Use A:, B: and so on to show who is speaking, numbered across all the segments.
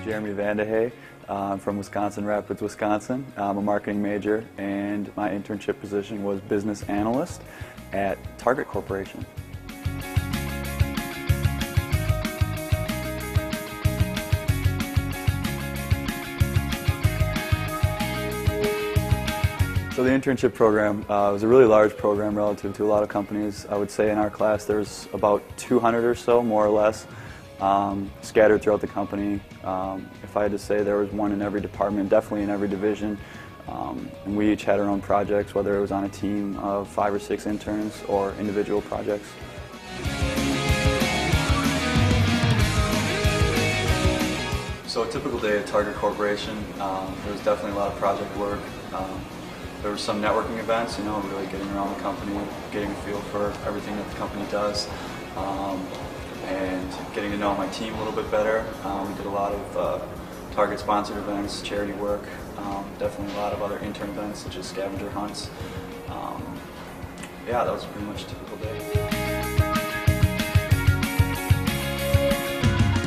A: Jeremy Vandehey. I'm from Wisconsin Rapids, Wisconsin. I'm a marketing major, and my internship position was business analyst at Target Corporation. So the internship program was a really large program relative to a lot of companies. I would say in our class there's about 200 or so, more or less, scattered throughout the company. If I had to say, there was one in every department, definitely in every division. And we each had our own projects, whether it was on a team of 5 or 6 interns or individual projects. So a typical day at Target Corporation, there was definitely a lot of project work. There were some networking events, really getting around the company, getting a feel for everything that the company does, and getting to know my team a little bit better. We did a lot of Target-sponsored events, charity work, definitely a lot of other intern events such as scavenger hunts. Yeah, that was pretty much a typical day.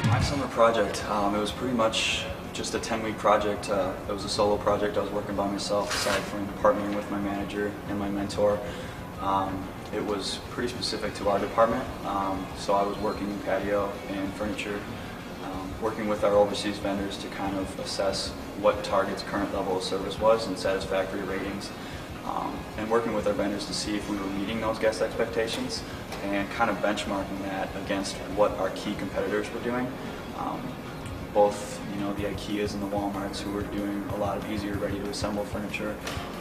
A: My summer project, it was pretty much just a 10-week project. It was a solo project I was working by myself, aside from partnering with my manager and my mentor. It was pretty specific to our department, so I was working in patio and furniture, working with our overseas vendors to kind of assess what Target's current level of service was and satisfactory ratings, and working with our vendors to see if we were meeting those guest expectations and kind of benchmarking that against what our key competitors were doing. Both the IKEAs and the Walmarts, who were doing a lot of easier ready-to-assemble furniture,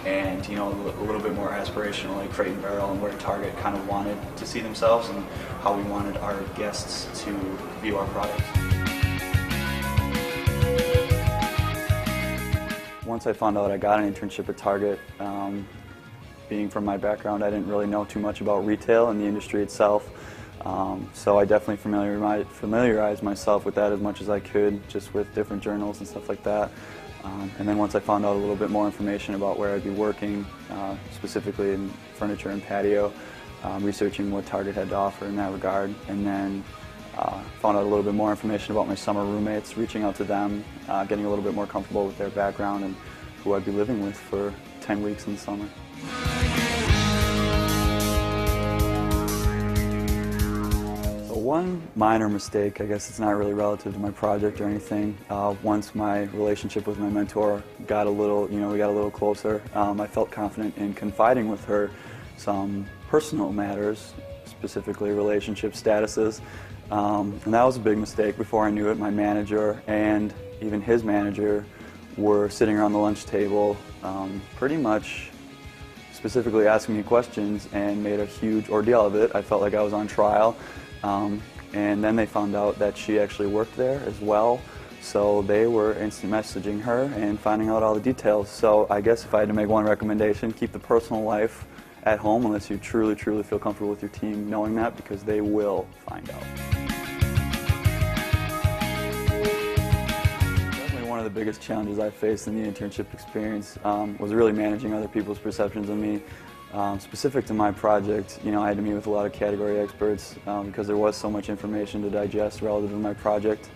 A: and a little bit more aspirational, like Crate and Barrel, and where Target kind of wanted to see themselves and how we wanted our guests to view our products. Once I found out I got an internship at Target, being from my background, I didn't really know too much about retail and the industry itself. So I definitely familiarized myself with that as much as I could, just with different journals and stuff like that. And then once I found out a little bit more information about where I'd be working, specifically in furniture and patio, researching what Target had to offer in that regard, and then found out a little bit more information about my summer roommates, reaching out to them, getting a little bit more comfortable with their background and who I'd be living with for 10 weeks in the summer. One minor mistake, I guess it's not really relative to my project or anything. Once my relationship with my mentor got a little, we got a little closer, I felt confident in confiding with her some personal matters, specifically relationship statuses. And that was a big mistake. Before I knew it, my manager and even his manager were sitting around the lunch table, pretty much specifically asking me questions, and made a huge ordeal of it. I felt like I was on trial. And then they found out that she actually worked there as well, so they were instant messaging her and finding out all the details. So I guess if I had to make one recommendation, keep the personal life at home unless you truly feel comfortable with your team knowing that, because they will find out. Definitely one of the biggest challenges I faced in the internship experience was really managing other people's perceptions of me. Specific to my project, I had to meet with a lot of category experts because there was so much information to digest relative to my project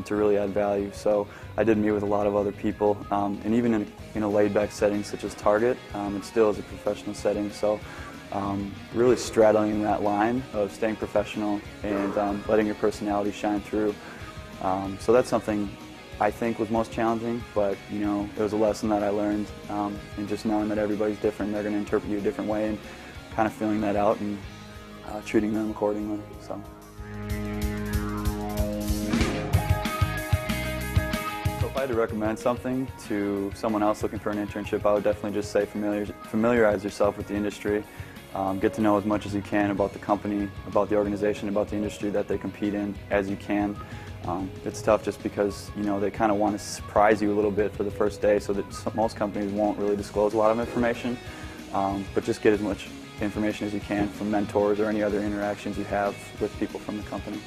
A: to really add value. So I did meet with a lot of other people, and even in a laid-back setting such as Target, it still is a professional setting. So really straddling that line of staying professional and letting your personality shine through. So that's something I think was most challenging, but it was a lesson that I learned, and just knowing that everybody's different, they're going to interpret you a different way, and kind of feeling that out and treating them accordingly. So if I had to recommend something to someone else looking for an internship, I would definitely just say familiarize yourself with the industry. Get to know as much as you can about the company, about the organization, about the industry that they compete in as you can. It's tough just because they kind of want to surprise you a little bit for the first day, so that most companies won't really disclose a lot of information. But just get as much information as you can from mentors or any other interactions you have with people from the company.